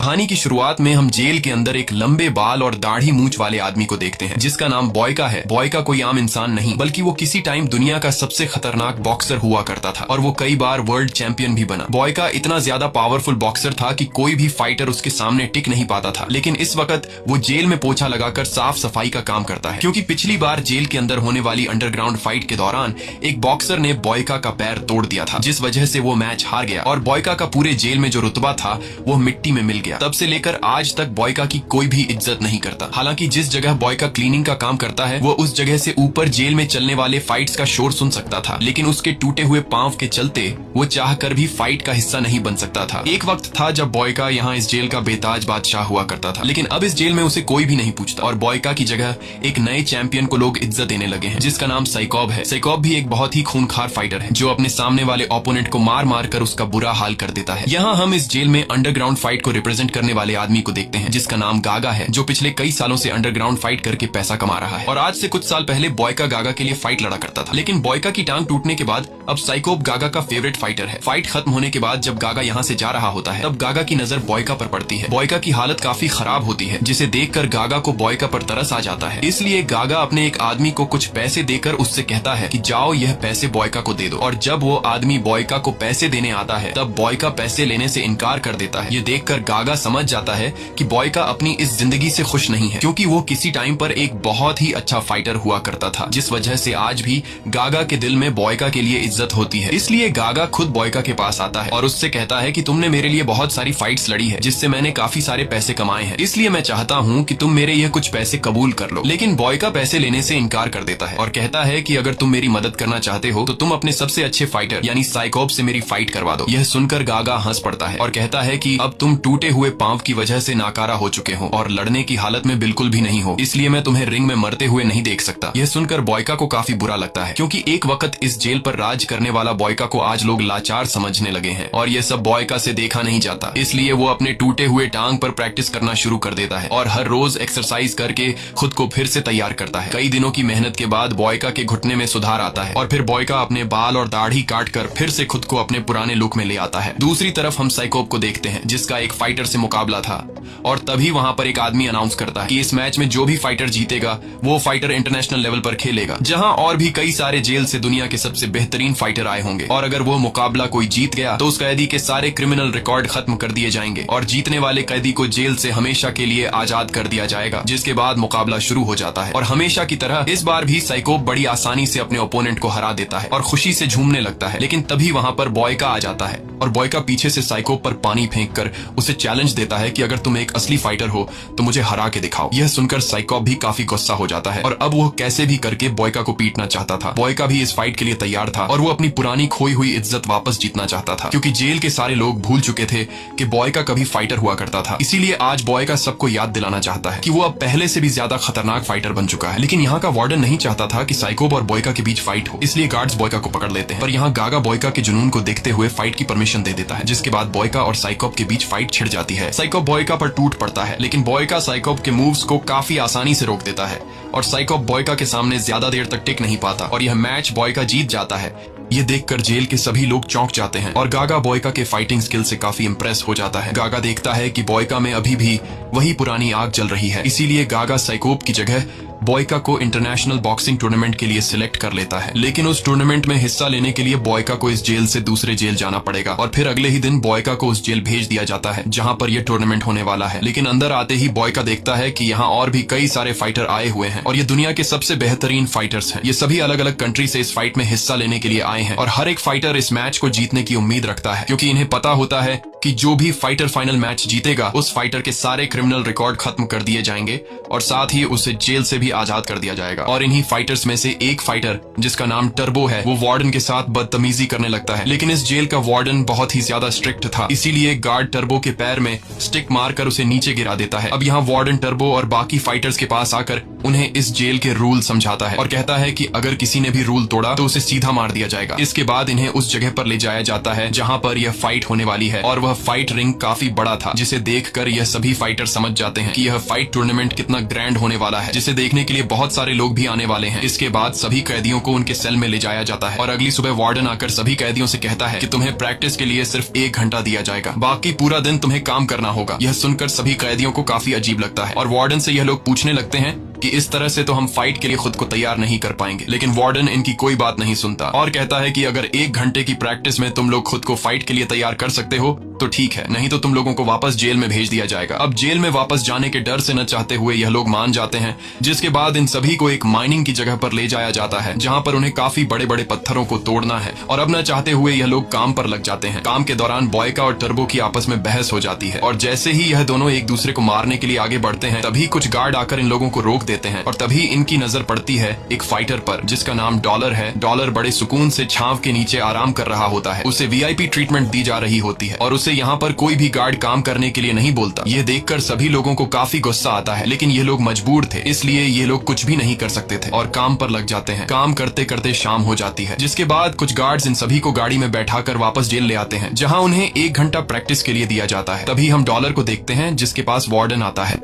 कहानी की शुरुआत में हम जेल के अंदर एक लंबे बाल और दाढ़ी मूंछ वाले आदमी को देखते हैं जिसका नाम बॉयका है। बॉयका कोई आम इंसान नहीं बल्कि वो किसी टाइम दुनिया का सबसे खतरनाक बॉक्सर हुआ करता था और वो कई बार वर्ल्ड चैंपियन भी बना। बॉयका इतना ज्यादा पावरफुल बॉक्सर था कि कोई भी फाइटर उसके सामने टिक नहीं पाता था। लेकिन इस वक्त वो जेल में पोछा लगाकर साफ सफाई का काम करता है, क्योंकि पिछली बार जेल के अंदर होने वाली अंडरग्राउंड फाइट के दौरान एक बॉक्सर ने बॉयका का पैर तोड़ दिया था, जिस वजह से वो मैच हार गया और बॉयका का पूरे जेल में जो रुतबा था वो मिट्टी में मिल गया। तब से लेकर आज तक बॉयका की कोई भी इज्जत नहीं करता। हालांकि जिस जगह बॉयका क्लीनिंग का काम करता है वो उस जगह से ऊपर जेल में चलने वाले फाइट्स का शोर सुन सकता था, लेकिन उसके टूटे हुए पांव के चलते वो चाहकर भी फाइट का हिस्सा नहीं बन सकता था। एक वक्त था जब बॉयका यहाँ इस जेल का बेताज बादशाह हुआ करता था, लेकिन अब इस जेल में उसे कोई भी नहीं पूछता और बॉयका की जगह एक नए चैंपियन को लोग इज्जत देने लगे हैं जिसका नाम साइकॉब है। साइकॉब भी एक बहुत ही खूनखार फाइटर है जो अपने सामने वाले ओपोनेंट को मार मार कर उसका बुरा हाल कर देता है। यहाँ हम इस जेल में अंडरग्राउंड फाइट को रिप्रेजेंट करने वाले आदमी को देखते हैं जिसका नाम गागा है, जो पिछले कई सालों से अंडरग्राउंड फाइट करके पैसा कमा रहा है। और आज से कुछ साल पहले बॉयका गागा के लिए फाइट लड़ा करता था, लेकिन बॉयका की टांग टूटने के बाद अब साइकोब गागा का फेवरेट फाइटर है। फाइट खत्म होने के बाद जब गागा यहाँ से जा रहा होता है तब गागा की नजर बॉयका पर पड़ती है। बॉयका की हालत काफी खराब होती है जिसे देखकर गागा को बॉयका पर तरस आ जाता है। इसलिए गागा अपने एक आदमी को कुछ पैसे देकर उससे कहता है कि जाओ यह पैसे बॉयका को दे दो। और जब वो आदमी बॉयका को पैसे देने आता है तब बॉयका पैसे लेने से इनकार कर देता है। ये देखकर गागा समझ जाता है कि बॉयका अपनी इस जिंदगी से खुश नहीं है, क्योंकि वो किसी टाइम पर एक बहुत ही अच्छा फाइटर हुआ करता था, जिस वजह से आज भी गागा के दिल में बॉयका के लिए इज्जत होती है। इसलिए गागा खुद बॉयका के पास आता है और उससे कहता है कि तुमने मेरे लिए बहुत सारी फाइट्स लड़ी है जिससे मैंने काफी सारे पैसे कमाए हैं, इसलिए मैं चाहता हूँ कि तुम मेरे ये कुछ पैसे कबूल कर लो। लेकिन बॉयका पैसे लेने से इनकार कर देता है और कहता है कि अगर तुम मेरी मदद करना चाहते हो तो तुम अपने सबसे अच्छे फाइटर यानी साइकोब से मेरी फाइट करवा दो। यह सुनकर गागा हंस पड़ता है और कहता है कि अब तुम टूटे हुए पांव की वजह से नाकारा हो चुके हो और लड़ने की हालत में बिल्कुल भी नहीं हो, इसलिए मैं तुम्हें रिंग में मरते हुए नहीं देख सकता। यह सुनकर बॉयका को काफी बुरा लगता है, क्योंकि एक वक्त इस जेल पर राज करने वाला बॉयका को आज लोग लाचार समझने लगे हैं और यह सब बॉयका से देखा नहीं जाता। इसलिए वो अपने टूटे हुए टांग पर प्रैक्टिस करना शुरू कर देता है और हर रोज एक्सरसाइज करके खुद को फिर से तैयार करता है। कई दिनों की मेहनत के बाद बॉयका के घुटने में सुधार आता है और फिर बॉयका अपने बाल और दाढ़ी काट कर फिर से खुद को अपने पुराने लुक में ले आता है। दूसरी तरफ हम साइकोब को देखते हैं जिसका एक फाइटर से मुकाबला था और तभी वहां पर एक आदमी अनाउंस करता है कि इस मैच में जो भी फाइटर जीतेगा वो फाइटर इंटरनेशनल लेवल पर खेलेगा, जहां और भी कई सारे जेल से दुनिया के सबसे बेहतरीन फाइटर आए होंगे और अगर वो मुकाबला कोई जीत गया तो उस कैदी के सारे क्रिमिनल रिकॉर्ड खत्म कर दिए जाएंगे और जीतने वाले कैदी को जेल से हमेशा के लिए आजाद कर दिया जाएगा, जिसके बाद मुकाबला शुरू हो जाता है। और हमेशा की तरह इस बार भी साइकोब बड़ी आसानी से अपने ओपोनेंट को हरा देता है और खुशी से झूमने लगता है। लेकिन तभी वहां पर बॉयका आ जाता है और बॉयका पीछे से साइकोब पर पानी फेंककर उसे चैलेंज देता है कि अगर तुम एक असली फाइटर हो तो मुझे हरा के दिखाओ। यह सुनकर साइकोब भी काफी गुस्सा हो जाता है और अब वो कैसे भी करके बॉयका को पीटना चाहता था। बॉयका भी इस फाइट के लिए तैयार था और वो अपनी पुरानी खोई हुई इज्जत वापस जीतना चाहता था, क्योंकि जेल के सारे लोग भूल चुके थे कि बॉयका कभी फाइटर हुआ करता था। इसीलिए आज बॉयका सबको याद दिलाना चाहता है कि वो अब पहले से भी ज्यादा खतरनाक फाइटर बन चुका है। लेकिन यहाँ का वार्डन नहीं चाहता था कि साइकोब और बॉयका के बीच फाइट हो, इसलिए गार्ड्स बॉयका को पकड़ लेते हैं। पर यहाँ गागा बॉयका के जुनून को देखते हुए फाइट की परमिशन दे देता है, जिसके बाद बॉयका और साइकोब के बीच फाइट छिड़ जाती है। साइकोब बॉयका पर टूट पड़ता है, लेकिन बॉयका साइकोब के मूव्स को काफी आसानी से रोक देता है और साइकोब बॉयका के सामने ज्यादा देर तक टिक नहीं पाता और यह मैच बॉयका जीत जाता है। ये देखकर जेल के सभी लोग चौंक जाते हैं और गागा बॉयका के फाइटिंग स्किल से काफी इंप्रेस हो जाता है। गागा देखता है कि बॉयका में अभी भी वही पुरानी आग जल रही है, इसीलिए गागा साइकोब की जगह बॉयका को इंटरनेशनल बॉक्सिंग टूर्नामेंट के लिए सिलेक्ट कर लेता है। लेकिन उस टूर्नामेंट में हिस्सा लेने के लिए बॉयका को इस जेल से दूसरे जेल जाना पड़ेगा और फिर अगले ही दिन बॉयका को उस जेल भेज दिया जाता है जहां पर यह टूर्नामेंट होने वाला है। लेकिन अंदर आते ही बॉयका देखता है कि यहाँ और भी कई सारे फाइटर आए हुए हैं और ये दुनिया के सबसे बेहतरीन फाइटर्स हैं। ये सभी अलग अलग कंट्री से इस फाइट में हिस्सा लेने के लिए आए हैं और हर एक फाइटर इस मैच को जीतने की उम्मीद रखता है, क्योंकि इन्हें पता होता है कि जो भी फाइटर फाइनल मैच जीतेगा उस फाइटर के सारे क्रिमिनल रिकॉर्ड खत्म कर दिए जाएंगे और साथ ही उसे जेल से भी आजाद कर दिया जाएगा। और इन्हीं फाइटर्स में से एक फाइटर जिसका नाम टर्बो है वो वार्डन के साथ बदतमीजी करने लगता है, लेकिन इस जेल का वार्डन बहुत ही ज्यादा स्ट्रिक्ट था, इसीलिए गार्ड टर्बो के पैर में स्टिक मारकर उसे नीचे गिरा देता है। अब यहाँ वार्डन टर्बो और बाकी फाइटर्स के पास आकर उन्हें इस जेल के रूल समझाता है और कहता है कि अगर किसी ने भी रूल तोड़ा तो उसे सीधा मार दिया जाएगा। इसके बाद इन्हें उस जगह पर ले जाया जाता है जहाँ पर यह फाइट होने वाली है और वह फाइट रिंग काफी बड़ा था, जिसे देखकर यह सभी फाइटर समझ जाते हैं कि यह फाइट टूर्नामेंट कितना ग्रैंड होने वाला है, जिसे देखने देखने के लिए बहुत सारे लोग भी आने वाले हैं। इसके बाद सभी कैदियों को उनके सेल में ले जाया जाता है और अगली सुबह वार्डन आकर सभी कैदियों से कहता है कि तुम्हें प्रैक्टिस के लिए सिर्फ 1 घंटा दिया जाएगा, बाकी पूरा दिन तुम्हें काम करना होगा। यह सुनकर सभी कैदियों को काफी अजीब लगता है और वार्डन से यह लोग पूछने लगते हैं कि इस तरह से तो हम फाइट के लिए खुद को तैयार नहीं कर पाएंगे। लेकिन वार्डन इनकी कोई बात नहीं सुनता और कहता है कि अगर 1 घंटे की प्रैक्टिस में तुम लोग खुद को फाइट के लिए तैयार कर सकते हो तो ठीक है, नहीं तो तुम लोगों को वापस जेल में भेज दिया जाएगा। अब जेल में वापस जाने के डर से न चाहते हुए यह लोग मान जाते हैं, जिसके बाद इन सभी को एक माइनिंग की जगह पर ले जाया जाता है जहां पर उन्हें काफी बड़े बड़े पत्थरों को तोड़ना है और अब न चाहते हुए यह लोग काम पर लग जाते हैं। काम के दौरान बॉयका और टर्बो की आपस में बहस हो जाती है और जैसे ही यह दोनों एक दूसरे को मारने के लिए आगे बढ़ते हैं तभी कुछ गार्ड आकर इन लोगों को रोक देते हैं और तभी इनकी नजर पड़ती है एक फाइटर पर जिसका नाम डॉलर है। डॉलर बड़े सुकून से छांव के नीचे आराम कर रहा होता है। उसे वीआईपी ट्रीटमेंट दी जा रही होती है और उसे यहाँ पर कोई भी गार्ड काम करने के लिए नहीं बोलता। ये देखकर सभी लोगों को काफी गुस्सा आता है, लेकिन ये लोग मजबूर थे, इसलिए ये लोग कुछ भी नहीं कर सकते थे और काम पर लग जाते हैं। काम करते करते शाम हो जाती है, जिसके बाद कुछ गार्ड्स इन सभी को गाड़ी में बैठाकर वापस जेल ले आते हैं जहाँ उन्हें 1 घंटा प्रैक्टिस के लिए दिया जाता है। तभी हम डॉलर को देखते हैं जिसके पास वार्डन आता है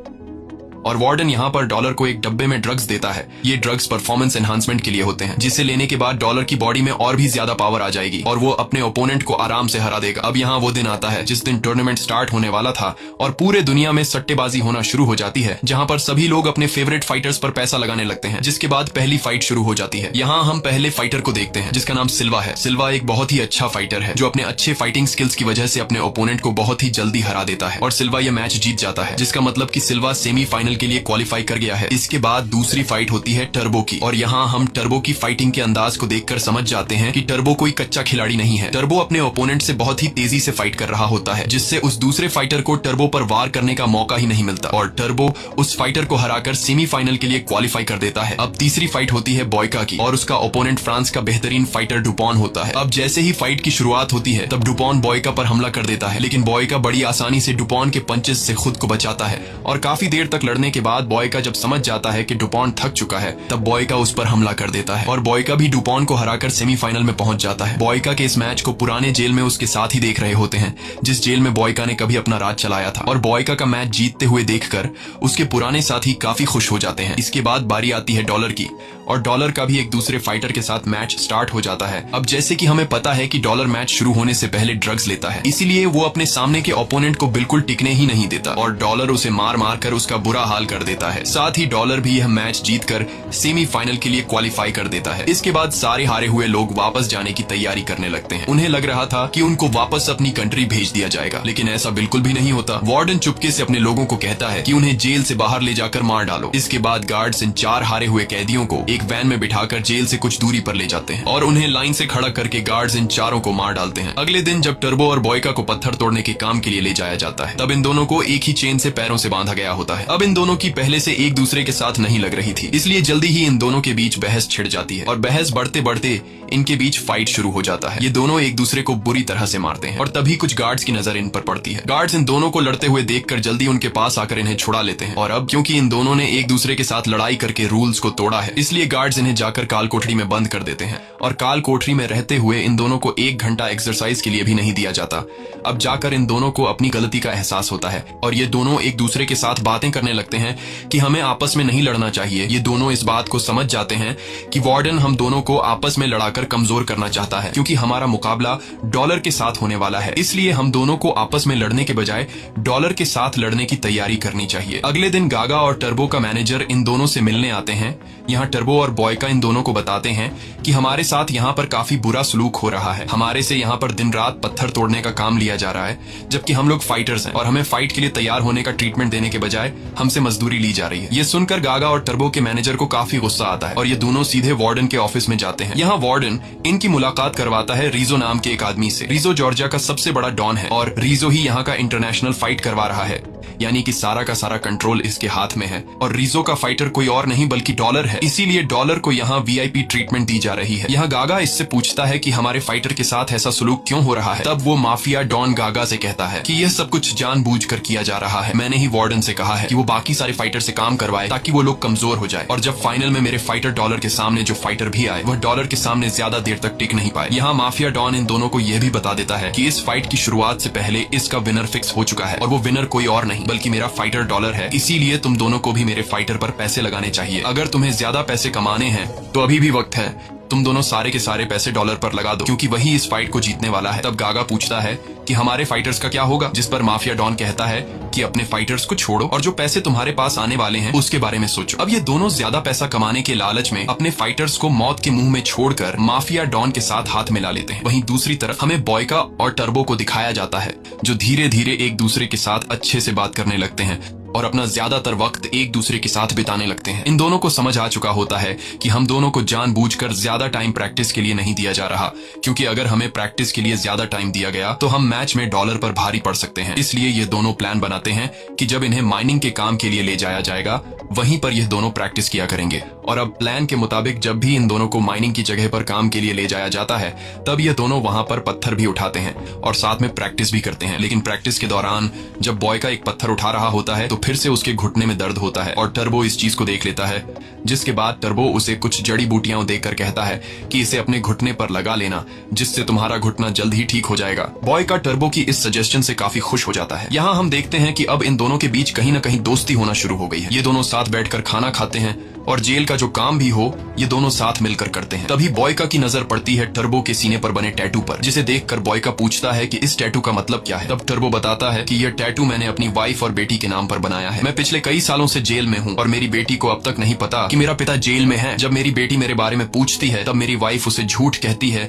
और वार्डन यहाँ पर डॉलर को एक डब्बे में ड्रग्स देता है। ये ड्रग्स परफॉर्मेंस एनहांसमेंट के लिए होते हैं, जिसे लेने के बाद डॉलर की बॉडी में और भी ज्यादा पावर आ जाएगी और वो अपने ओपोनेंट को आराम से हरा देगा। अब यहाँ वो दिन आता है जिस दिन टूर्नामेंट स्टार्ट होने वाला था और पूरे दुनिया में सट्टेबाजी होना शुरू हो जाती है, जहाँ पर सभी लोग अपने फेवरेट फाइटर्स पर पैसा लगाने लगते हैं। जिसके बाद पहली फाइट शुरू हो जाती है। यहाँ हम पहले फाइटर को देखते हैं जिसका नाम सिल्वा है। सिल्वा एक बहुत ही अच्छा फाइटर है जो अपने अच्छे फाइटिंग स्किल्स की वजह से अपने ओपोनेंट को बहुत ही जल्दी हरा देता है और सिल्वा यह मैच जीत जाता है, जिसका मतलब कि सिल्वा सेमीफाइनल के लिए क्वालिफाई कर गया है। इसके बाद दूसरी फाइट होती है टर्बो की और यहाँ हम टर्बो की फाइटिंग के अंदाज को देखकर समझ जाते हैं कि टर्बो कोई कच्चा खिलाड़ी नहीं है। टर्बो अपने ओपोनेंट से बहुत ही तेजी से फाइट कर रहा होता है, जिससे उस दूसरे फाइटर को टर्बो पर वार करने का मौका ही नहीं मिलता और टर्बो उस फाइटर को हराकर सेमीफाइनल के लिए क्वालिफाई कर देता है। अब तीसरी फाइट होती है बॉयका की और उसका ओपोनेंट फ्रांस का बेहतरीन फाइटर डुपॉन होता है। अब जैसे ही फाइट की शुरुआत होती है तब डुपॉन बॉयका पर हमला कर देता है, लेकिन बॉयका बड़ी आसानी से डुपॉन के पंचेस से खुद को बचाता है और काफी देर तक लड़ने के बाद बॉयका जब समझ जाता है कि डुपॉन थक चुका है तब बॉयका उस पर हमला कर देता है और बॉयका भी डुपॉन को हराकर सेमीफाइनल में पहुंच जाता है। बॉयका के इस मैच को पुराने जेल में उसके साथ ही देख रहे होते हैं जिस जेल में बॉयका ने कभी अपना राज चलाया था और बॉयका का मैच जीतते हुए देखकर उसके पुराने साथी काफी खुश हो जाते हैं। इसके बाद बारी आती है डॉलर की और डॉलर का भी एक दूसरे फाइटर के साथ मैच स्टार्ट हो जाता है। अब जैसे कि हमें पता है कि डॉलर मैच शुरू होने से पहले ड्रग्स लेता है, इसीलिए वो अपने सामने के ओपोनेंट को बिल्कुल टिकने ही नहीं देता और डॉलर उसे मार मार कर उसका बुरा हाल कर देता है। साथ ही डॉलर भी यह मैच जीतकर सेमीफाइनल के लिए क्वालिफाई कर देता है। इसके बाद सारे हारे हुए लोग वापस जाने की तैयारी करने लगते हैं। उन्हें लग रहा था कि उनको वापस अपनी कंट्री भेज दिया जाएगा, लेकिन ऐसा बिल्कुल भी नहीं होता। वार्डन चुपके से अपने लोगों को कहता है कि उन्हें जेल से बाहर ले जाकर मार डालो। इसके बाद गार्ड्स इन 4 हारे हुए कैदियों को एक वैन में बिठाकर जेल से कुछ दूरी पर ले जाते हैं और उन्हें लाइन से खड़ा करके गार्ड्स इन चारों को मार डालते हैं। अगले दिन जब टर्बो और बॉयका को पत्थर तोड़ने के काम के लिए ले जाया जाता है तब इन दोनों को एक ही चेन से पैरों से बांधा गया होता है। अब इन दोनों की पहले से एक दूसरे के साथ नहीं लग रही थी, इसलिए जल्दी ही इन दोनों के बीच बहस छिड़ जाती है और बहस बढ़ते बढ़ते इनके बीच फाइट शुरू हो जाता है। ये दोनों एक दूसरे को बुरी तरह से मारते हैं और तभी कुछ गार्ड्स की नजर इन पर पड़ती है। गार्ड्स इन दोनों को लड़ते हुए देखकर जल्दी उनके पास आकर इन्हें छुड़ा लेते हैं और अब क्योंकि इन दोनों ने एक दूसरे के साथ लड़ाई करके रूल्स को तोड़ा है, इसलिए गार्ड्स इन्हें जाकर काल कोठरी में बंद कर देते हैं और काल कोठरी में रहते हुए इन दोनों को 1 घंटा एक्सरसाइज के लिए भी नहीं दिया जाता। अब जाकर इन दोनों को अपनी गलती का एहसास होता है और ये दोनों एक दूसरे के साथ बातें करने लगते हैं कि हमें आपस में नहीं लड़ना चाहिए। ये दोनों इस बात को समझ जाते हैं कि वार्डन हम दोनों को आपस में लड़ाकर कमजोर करना चाहता है, क्योंकि हमारा मुकाबला डॉलर के साथ होने वाला है, इसलिए हम दोनों को आपस में लड़ने के बजाय डॉलर के साथ लड़ने की तैयारी करनी चाहिए। अगले दिन गागा और टर्बो का मैनेजर इन दोनों से मिलने आते हैं। यहाँ टर्बो और बॉयका इन दोनों को बताते हैं कि हमारे साथ यहाँ पर काफी बुरा सलूक हो रहा है, हमारे से यहाँ पर दिन रात पत्थर तोड़ने का काम लिया जा रहा है, जबकि हम लोग फाइटर्स हैं और हमें फाइट के लिए तैयार होने का ट्रीटमेंट देने के बजाय हमसे मजदूरी ली जा रही है। ये सुनकर गागा और टर्बो के मैनेजर को काफी गुस्सा आता है और ये दोनों सीधे वार्डन के ऑफिस में जाते हैं। यहाँ वार्डन इनकी मुलाकात करवाता है रीजो नाम के एक आदमी से। रीजो जॉर्जिया का सबसे बड़ा डॉन है और रीजो ही यहाँ का इंटरनेशनल फाइट करवा रहा है, यानी कि सारा का सारा कंट्रोल इसके हाथ में है और रीजो का फाइटर कोई और नहीं बल्कि डॉलर है, इसीलिए डॉलर को यहाँ वीआईपी ट्रीटमेंट दी जा रही है। यहाँ गागा इससे पूछता है कि हमारे फाइटर के साथ ऐसा सलूक क्यों हो रहा है। तब वो माफिया डॉन गागा से कहता है कि यह सब कुछ जानबूझकर किया जा रहा है। मैंने ही वार्डन से कहा है कि वो बाकी सारे फाइटर से काम करवाए ताकि वो लोग कमजोर हो जाए और जब फाइनल में मेरे फाइटर डॉलर के सामने जो फाइटर भी आए वह डॉलर के सामने ज्यादा देर तक टिक नहीं पाए। यहाँ माफिया डॉन इन दोनों को यह भी बता देता है कि इस फाइट की शुरुआत से पहले इसका विनर फिक्स हो चुका है और वो विनर कोई और नहीं बल्कि मेरा फाइटर डॉलर है, इसीलिए तुम दोनों को भी मेरे फाइटर पर पैसे लगाने चाहिए। अगर तुम्हें ज्यादा पैसे कमाने हैं तो अभी भी वक्त है, तुम दोनों सारे के सारे पैसे डॉलर पर लगा दो, क्योंकि वही इस फाइट को जीतने वाला है। तब गागा पूछता है कि हमारे फाइटर्स का क्या होगा, जिस पर माफिया डॉन कहता है कि अपने फाइटर्स को छोड़ो और जो पैसे तुम्हारे पास आने वाले हैं उसके बारे में सोचो। अब ये दोनों ज्यादा पैसा कमाने के लालच में अपने फाइटर्स को मौत के मुंह में छोड़कर माफिया डॉन के साथ हाथ मिला लेते हैं। वहीं दूसरी तरफ हमें बॉयका और टर्बो को दिखाया जाता है, जो धीरे धीरे एक दूसरे के साथ अच्छे से बात करने लगते हैं और अपना ज्यादातर वक्त एक दूसरे के साथ बिताने लगते हैं। इन दोनों को समझ आ चुका होता है कि हम दोनों को जानबूझकर ज्यादा टाइम प्रैक्टिस के लिए नहीं दिया जा रहा, क्योंकि अगर हमें प्रैक्टिस के लिए ज्यादा टाइम दिया गया तो हम मैच में डॉलर पर भारी पड़ सकते हैं। इसलिए ये दोनों प्लान बनाते हैं कि जब इन्हें माइनिंग के काम के लिए ले जाया जाएगा वहीं पर यह दोनों प्रैक्टिस किया करेंगे। और अब प्लान के मुताबिक जब भी इन दोनों को माइनिंग की जगह पर काम के लिए ले जाया जाता है तब ये दोनों वहां पर पत्थर भी उठाते हैं और साथ में प्रैक्टिस भी करते हैं। लेकिन प्रैक्टिस के दौरान जब बॉयका एक पत्थर उठा रहा होता है तो फिर से उसके घुटने में दर्द होता है और टर्बो इस चीज को देख लेता है, जिसके बाद टर्बो उसे कुछ जड़ी बूटियां देकर कहता है कि इसे अपने घुटने पर लगा लेना, जिससे तुम्हारा घुटना जल्द ही ठीक हो जाएगा। बॉयका टर्बो की इस सजेशन से काफी खुश हो जाता है। यहाँ हम देखते हैं कि अब इन दोनों के बीच कहीं न कहीं दोस्ती होना शुरू हो गई है। ये दोनों साथ बैठकर खाना खाते हैं और जेल का जो काम भी हो ये दोनों साथ मिलकर करते हैं। तभी बॉयका की नजर पड़ती है टर्बो के सीने पर बने टैटू पर, जिसे देखकर बॉयका पूछता है कि इस टैटू का मतलब क्या है। तब टर्बो बताता है कि यह टैटू मैंने अपनी वाइफ और बेटी के नाम पर बनाया है। मैं पिछले कई सालों से जेल में हूँ और मेरी बेटी को अब तक नहीं पता कि मेरा पिता जेल में है। जब मेरी बेटी मेरे बारे में पूछती है तब मेरी वाइफ उसे झूठ कहती है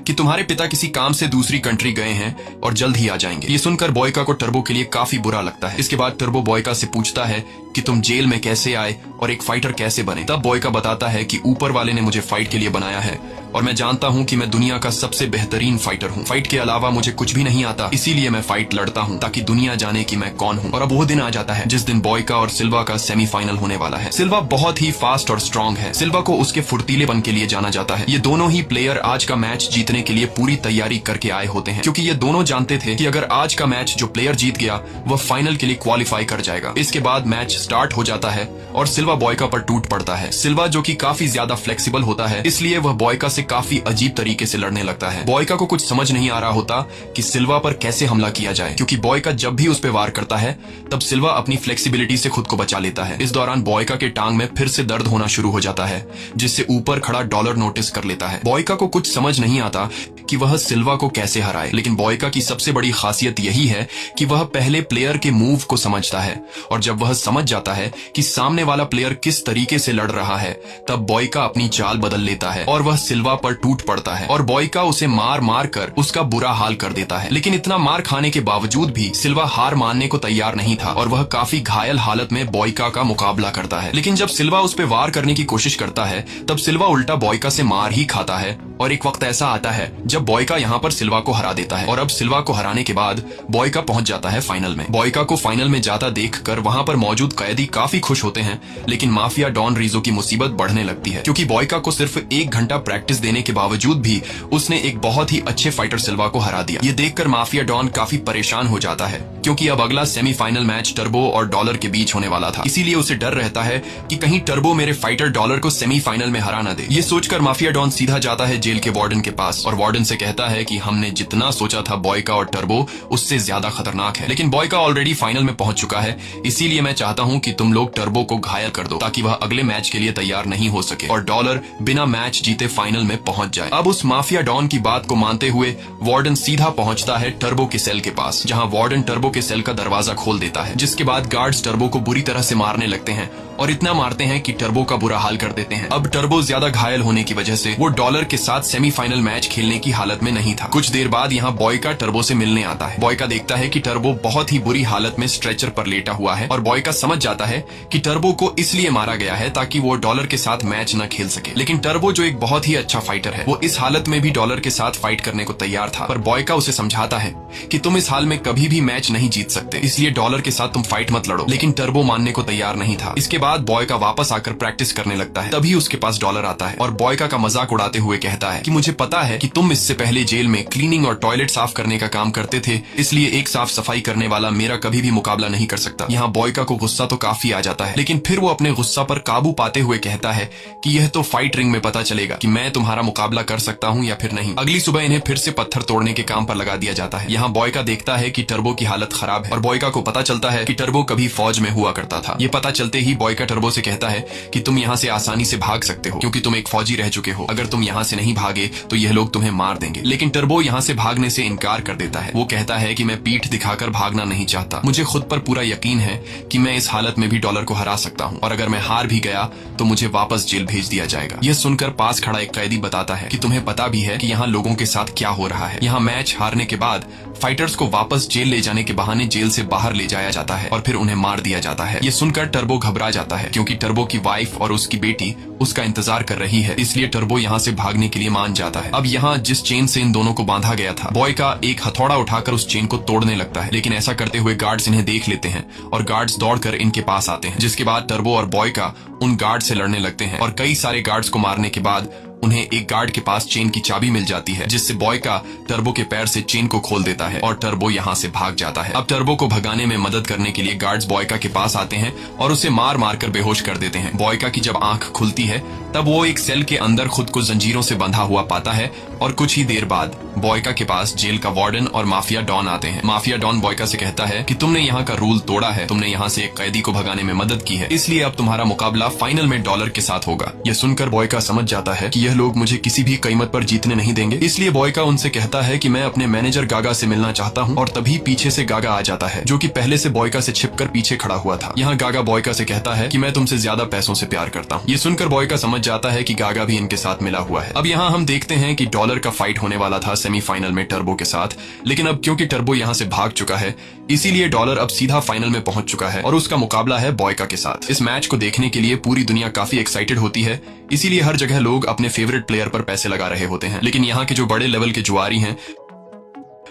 कि तुम्हारे पिता किसी काम से दूसरी कंट्री गए हैं और जल्द ही आ जाएंगे। ये सुनकर बॉयका को टर्बो के लिए काफी बुरा लगता है। इसके बाद टर्बो बॉयका से पूछता है कि तुम जेल में कैसे आए और एक फाइटर कैसे बने। तब बॉयका बताता है कि ऊपर वाले ने मुझे फाइट के लिए बनाया है और मैं जानता हूँ कि मैं दुनिया का सबसे बेहतरीन फाइटर हूँ। फाइट के अलावा मुझे कुछ भी नहीं आता, इसीलिए मैं फाइट लड़ता हूँ ताकि दुनिया जाने कि मैं कौन हूँ। और अब वो दिन आ जाता है जिस दिन बॉयका और सिल्वा का सेमीफाइनल होने वाला है। सिल्वा बहुत ही फास्ट और स्ट्रांग है। सिल्वा को उसके फुर्तीलेपन के लिए जाना जाता है। ये दोनों ही प्लेयर आज का मैच जीतने के लिए पूरी तैयारी करके आए होते हैं, क्योंकि ये दोनों जानते थे कि अगर आज का मैच जो प्लेयर जीत गया वह फाइनल के लिए क्वालिफाई कर जाएगा। इसके बाद मैच स्टार्ट हो जाता है और सिल्वा बॉयका पर टूट पड़ता है। सिल्वा जो कि काफी ज्यादा फ्लेक्सिबल होता है, इसलिए वह बॉयका से काफी अजीब तरीके से लड़ने लगता है। बॉयका को कुछ समझ नहीं आ रहा होता कि सिल्वा पर कैसे हमला किया जाए, क्योंकि बॉयका जब भी उस पर वार करता है तब सिल्वा अपनी फ्लेक्सिबिलिटी से खुद को बचा लेता है। इस दौरान बॉयका के टांग में फिर से दर्द होना शुरू हो जाता है, जिससे ऊपर खड़ा डॉलर नोटिस कर लेता है। बॉयका को कुछ समझ नहीं आता कि वह सिल्वा को कैसे हराए, लेकिन बॉयका की सबसे बड़ी खासियत यही है कि वह पहले प्लेयर के मूव को समझता है और जब वह समझ जाता है कि सामने वाला प्लेयर किस तरीके से लड़ रहा है तब बॉयका अपनी चाल बदल लेता है और वह सिल्वा पर टूट पड़ता है और बॉयका उसे मार मार कर उसका बुरा हाल कर देता है। लेकिन इतना मार खाने के बावजूद भी सिल्वा हार मानने को तैयार नहीं था और वह काफी घायल हालत में बॉयका का मुकाबला करता है। लेकिन जब सिल्वा उस पर वार करने की कोशिश करता है तब सिल्वा उल्टा बॉयका से मार ही खाता है और एक वक्त ऐसा आता है जब बॉयका यहाँ पर सिल्वा को हरा देता है और अब सिल्वा को हराने के बाद बॉयका पहुंच जाता है फाइनल में। बॉयका को फाइनल में जाता देखकर वहां पर मौजूद कैदी काफी खुश होते हैं, लेकिन माफिया डॉन रीजो की मुसीबत बढ़ने लगती है, क्योंकि बॉयका को सिर्फ 1 घंटा प्रैक्टिस देने के बावजूद भी उसने एक बहुत ही अच्छे फाइटर सिल्वा को हरा दिया। ये देखकर माफिया डॉन काफी परेशान हो जाता है, क्योंकि अब अगला सेमीफाइनल मैच टर्बो और डॉलर के बीच होने वाला था। इसीलिए उसे डर रहता है कि कहीं टर्बो मेरे फाइटर डॉलर को सेमीफाइनल में हरा ना दे। ये सोचकर माफिया डॉन सीधा जाता है जेल के वार्डन के पास और वार्डन से कहता है कि हमने जितना सोचा था बॉयका और टर्बो उससे ज्यादा खतरनाक है, लेकिन बॉयका ऑलरेडी फाइनल में पहुंच चुका है, इसीलिए मैं चाहता हूं कि तुम लोग टर्बो को घायल कर दो ताकि वह अगले मैच के लिए तैयार नहीं हो सके और डॉलर बिना मैच जीते फाइनल में पहुंच जाए। अब उस माफिया डॉन की बात को मानते हुए वार्डन सीधा पहुंचता है टर्बो के सेल के पास, जहां वार्डन टर्बो के सेल का दरवाजा खोल देता है, जिसके बाद गार्ड्स टर्बो को बुरी तरह से मारने लगते हैं और इतना मारते हैं कि टर्बो का बुरा हाल कर देते हैं। अब टर्बो ज्यादा घायल होने की वजह से वो डॉलर के साथ सेमीफाइनल मैच खेलने की हालत में नहीं था। कुछ देर बाद यहाँ बॉयका टर्बो से मिलने आता है। बॉयका देखता है कि टर्बो बहुत ही बुरी हालत में स्ट्रेचर पर लेटा हुआ है और बॉयका समझ जाता है कि टर्बो को इसलिए मारा गया है ताकि वो डॉलर के साथ मैच न खेल सके। लेकिन टर्बो जो एक बहुत ही अच्छा फाइटर है, वो इस हालत में भी डॉलर के साथ फाइट करने को तैयार था, पर बॉयका उसे समझाता है कि तुम इस हाल में कभी भी मैच नहीं जीत सकते, इसलिए डॉलर के साथ तुम फाइट मत लड़ो। लेकिन टर्बो मानने को तैयार नहीं था। इसके बाद बॉयका वापस आकर प्रैक्टिस करने लगता है। तभी उसके पास डॉलर आता है और बॉयका का मजाक उड़ाते हुए कहता है कि मुझे पता है कि तुम इससे पहले जेल में क्लीनिंग और टॉयलेट साफ करने का काम करते थे, इसलिए एक साफ सफाई करने वाला मेरा कभी भी मुकाबला नहीं कर सकता। यहाँ बॉयका को गुस्सा तो काफी आ जाता है, लेकिन फिर वो अपने गुस्सा पर काबू पाते हुए कहता है कि यह तो फाइट रिंग में पता चलेगा कि मैं तुम्हारा मुकाबला कर सकता हूँ या फिर नहीं। अगली सुबह इन्हें फिर से पत्थर तोड़ने के काम पर लगा दिया जाता है। यहाँ बॉयका देखता है कि टर्बो की हालत खराब है और बॉयका को पता चलता है कि टर्बो कभी फौज में हुआ करता था। ये पता चलते ही बॉयका टर्बो से कहता है कि तुम यहाँ से आसानी से भाग सकते हो क्योंकि तुम एक फौजी रह चुके हो। अगर तुम यहाँ से नहीं भागे तो यह लोग तुम्हें मार देंगे। लेकिन टर्बो यहाँ से भागने से इनकार कर देता है। वो कहता है कि मैं पीठ दिखाकर भागना नहीं चाहता, मुझे खुद पर पूरा यकीन है कि मैं इस हालत में भी डॉलर को हरा सकता हूँ और अगर मैं हार भी गया तो मुझे वापस जेल भेज दिया जाएगा। यह सुनकर पास खड़ा एक कैदी बताता है कि तुम्हें पता भी है कि यहाँ लोगों के साथ क्या हो रहा है। यहाँ मैच हारने के बाद फाइटर्स को वापस जेल ले जाने के बहाने जेल से बाहर ले जाया जाता है और फिर उन्हें मार दिया जाता है। ये सुनकर टर्बो घबरा जाता है क्योंकि टर्बो की वाइफ और उसकी बेटी उसका इंतजार कर रही है, इसलिए टर्बो यहाँ से भागने के लिए मान जाता है। अब यहाँ जिस चेन से इन दोनों को बांधा गया था, बॉयका एक हथौड़ा उठाकर उस चेन को तोड़ने लगता है, लेकिन ऐसा करते हुए गार्ड्स इन्हें देख लेते हैं और गार्ड्स दौड़कर इनके पास आते हैं, जिसके बाद टर्बो और बॉयका उन गार्ड से लड़ने लगते हैं और कई सारे गार्ड्स को मारने के बाद उन्हें एक गार्ड के पास चेन की चाबी मिल जाती है, जिससे बॉयका टर्बो के पैर से चेन को खोल देता है और टर्बो यहाँ से भाग जाता है। अब टर्बो को भगाने में मदद करने के लिए गार्ड्स बॉयका के पास आते हैं और उसे मार मार कर बेहोश कर देते हैं। बॉयका की जब आंख खुलती है तब वो एक सेल के अंदर खुद को जंजीरों से बंधा हुआ पाता है और कुछ ही देर बाद बॉयका के पास जेल का वार्डन और माफिया डॉन आते हैं। माफिया डॉन बॉयका से कहता है कि तुमने यहाँ का रूल तोड़ा है, तुमने यहाँ से एक कैदी को भगाने में मदद की है, इसलिए अब तुम्हारा मुकाबला फाइनल में डॉलर के साथ होगा। यह सुनकर बॉयका समझ जाता है कि यह लोग मुझे किसी भी कीमत पर जीतने नहीं देंगे, इसलिए बॉयका उनसे कहता है कि मैं अपने मैनेजर गागा से मिलना चाहता हूँ और तभी पीछे से गागा आ जाता है, जो कि पहले से बॉयका से छिपकर पीछे खड़ा हुआ था। यहाँ गागा बॉयका से कहता है कि मैं तुमसे ज्यादा पैसों से प्यार करता हूँ। ये सुनकर बॉयका समझ जाता है कि गागा भी इनके साथ मिला हुआ है। अब यहाँ हम देखते हैं कि डॉलर का फाइट होने वाला था सेमीफाइनल में टर्बो के साथ, लेकिन अब क्योंकि टर्बो यहाँ से भाग चुका है इसीलिए डॉलर अब सीधा फाइनल में पहुंच चुका है और उसका मुकाबला है बॉयका के साथ। इस मैच को देखने के लिए पूरी दुनिया काफी एक्साइटेड होती है, इसीलिए हर जगह लोग अपने फेवरेट प्लेयर पर पैसे लगा रहे होते हैं। लेकिन यहाँ के जो बड़े लेवल के जुआरी हैं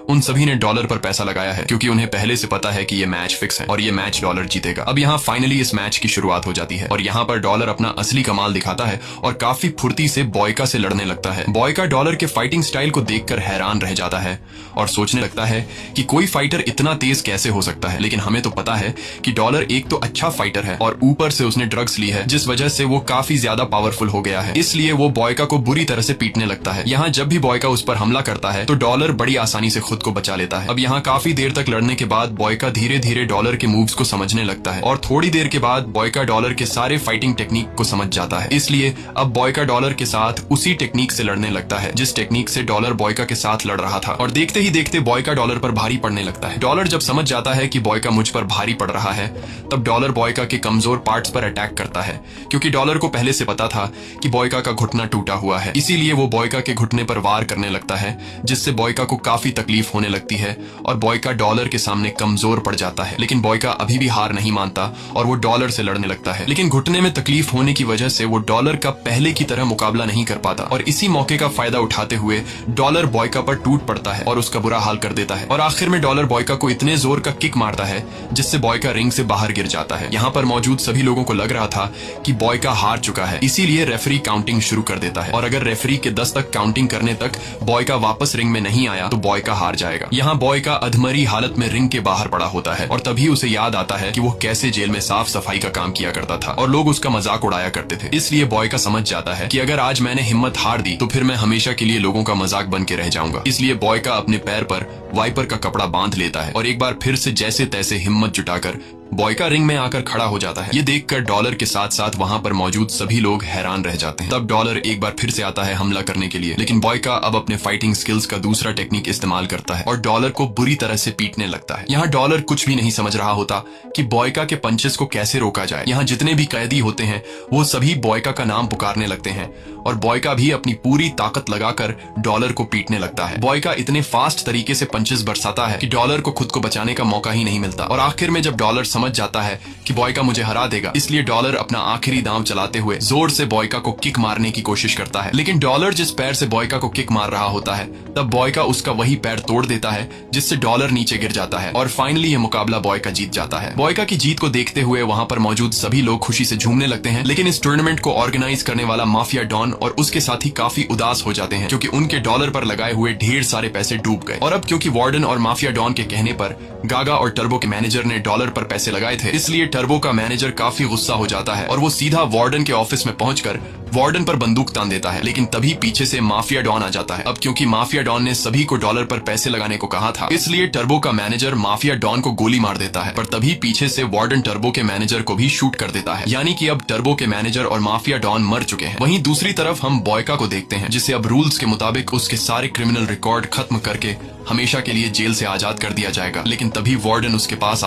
उन सभी ने डॉलर पर पैसा लगाया है क्योंकि उन्हें पहले से पता है कि ये मैच फिक्स है और ये मैच डॉलर जीतेगा। अब यहाँ फाइनली इस मैच की शुरुआत हो जाती है और यहाँ पर डॉलर अपना असली कमाल दिखाता है और काफी फुर्ती से बॉयका से लड़ने लगता है। बॉयका डॉलर के फाइटिंग स्टाइल को देखकर हैरान रह जाता है और सोचने लगता है कि कोई फाइटर इतना तेज कैसे हो सकता है। लेकिन हमें तो पता है कि डॉलर एक तो अच्छा फाइटर है और ऊपर से उसने ड्रग्स ली है, जिस वजह से वो काफी ज्यादा पावरफुल हो गया है, इसलिए वो बॉयका को बुरी तरह से पीटने लगता है। यहाँ जब भी बॉयका उस पर हमला करता है तो डॉलर बड़ी आसानी से खुद को बचा लेता है। अब यहाँ काफी देर तक लड़ने के बाद बॉयका धीरे धीरे डॉलर के मूव्स को समझने लगता है और थोड़ी देर के बाद बॉयका डॉलर के सारे फाइटिंग टेक्निक को समझ जाता है, इसलिए अब बॉयका डॉलर के साथ उसी टेक्निक से लड़ने लगता है जिस टेक्निक से डॉलर बॉयका के साथ लड़ रहा था। और देखते ही देखते बॉयका डॉलर पर भारी पड़ने लगता है। डॉलर जब समझ जाता है कि बॉयका मुझ पर भारी पड़ रहा है तब डॉलर बॉयका के कमजोर पार्ट्स पर अटैक करता है, क्योंकि डॉलर को पहले से पता था कि बॉयका का घुटना टूटा हुआ है, इसीलिए वो बॉयका के घुटने पर वार करने लगता है, जिससे बॉयका को काफी तकलीफ होने लगती है और बॉयका डॉलर के सामने कमजोर पड़ जाता है। लेकिन बॉयका अभी भी हार नहीं मानता और वो डॉलर से लड़ने लगता है, लेकिन घुटने में तकलीफ होने की वजह से वो डॉलर का पहले की तरह मुकाबला नहीं कर पाता और इसी मौके का फायदा उठाते हुए डॉलर बॉयका पर टूट पड़ता है और उसका बुरा हाल कर देता है और आखिर में डॉलर बॉयका को इतने जोर का किक मारता है जिससे बॉयका रिंग से बाहर गिर जाता है। यहाँ पर मौजूद सभी लोगों को लग रहा था कि बॉयका हार चुका है, इसीलिए रेफरी काउंटिंग शुरू कर देता है और अगर रेफरी के 10 तक काउंटिंग करने तक बॉयका वापस रिंग में नहीं आया तो बॉयका हार जाएगा। यहाँ बॉयका अधमरी हालत में रिंग के बाहर पड़ा होता है और तभी उसे याद आता है कि वो कैसे जेल में साफ सफाई का काम किया करता था और लोग उसका मजाक उड़ाया करते थे। इसलिए बॉयका समझ जाता है कि अगर आज मैंने हिम्मत हार दी तो फिर मैं हमेशा के लिए लोगों का मजाक बन के रह जाऊंगा। इसलिए बॉयका अपने पैर पर वाइपर का कपड़ा बांध लेता है और एक बार फिर से जैसे तैसे हिम्मत जुटाकर बॉयका रिंग में आकर खड़ा हो जाता है। ये देखकर डॉलर के साथ साथ वहां पर मौजूद सभी लोग हैरान रह जाते हैं। तब डॉलर एक बार फिर से आता है हमला करने के लिए, लेकिन बॉयका अब अपने फाइटिंग स्किल्स का दूसरा टेक्निक इस्तेमाल करता है और डॉलर को बुरी तरह से पीटने लगता है। यहाँ डॉलर कुछ भी नहीं समझ रहा होता कि बॉयका के पंचेस को कैसे रोका जाए। यहाँ जितने भी कैदी होते हैं वो सभी बॉयका का नाम पुकारने लगते हैं और बॉयका भी अपनी पूरी ताकत लगाकर डॉलर को पीटने लगता है। बॉयका इतने फास्ट तरीके से पंचेस बरसाता है कि डॉलर को खुद को बचाने का मौका ही नहीं मिलता और आखिर में जब डॉलर समझ जाता है कि बॉयका मुझे हरा देगा, इसलिए डॉलर अपना आखिरी दांव चलाते हुए जोर से बॉयका को किक मारने की कोशिश करता है। लेकिन डॉलर जिस पैर से बॉयका को किक मार रहा होता है तब बॉयका उसका वही पैर तोड़ देता है जिससे डॉलर नीचे गिर जाता है और फाइनली ये मुकाबला बॉयका जीत जाता है। बॉयका की जीत को देखते हुए वहां पर मौजूद सभी लोग खुशी से झूमने लगते हैं, लेकिन इस टूर्नामेंट को ऑर्गेनाइज करने वाला माफिया डॉन और उसके साथी काफी उदास हो जाते हैं क्योंकि उनके डॉलर पर लगाए हुए ढेर सारे पैसे डूब गए। और अब क्योंकि वार्डन और माफिया डॉन के कहने पर गागा और टर्बो के मैनेजर ने डॉलर पर पैसे लगाए थे, इसलिए टर्बो का मैनेजर काफी गुस्सा हो जाता है और वो सीधा वार्डन के ऑफिस में पहुंचकर वार्डन पर बंदूक तान देता है। लेकिन तभी पीछे से माफिया डॉन आ जाता है। अब क्योंकि माफिया डॉन ने सभी को डॉलर पर पैसे लगाने को कहा था, इसलिए टर्बो का मैनेजर माफिया डॉन को गोली मार देता है, पर तभी पीछे से वार्डन टर्बो के मैनेजर को भी शूट कर देता है। यानी कि अब टर्बो के मैनेजर और माफिया डॉन मर चुके हैं। वहीं दूसरी तरफ हम बॉयका को देखते हैं, जिसे अब रूल्स के मुताबिक उसके सारे क्रिमिनल रिकॉर्ड खत्म करके हमेशा के लिए जेल से आजाद कर दिया जाएगा। लेकिन तभी वार्डन उसके पास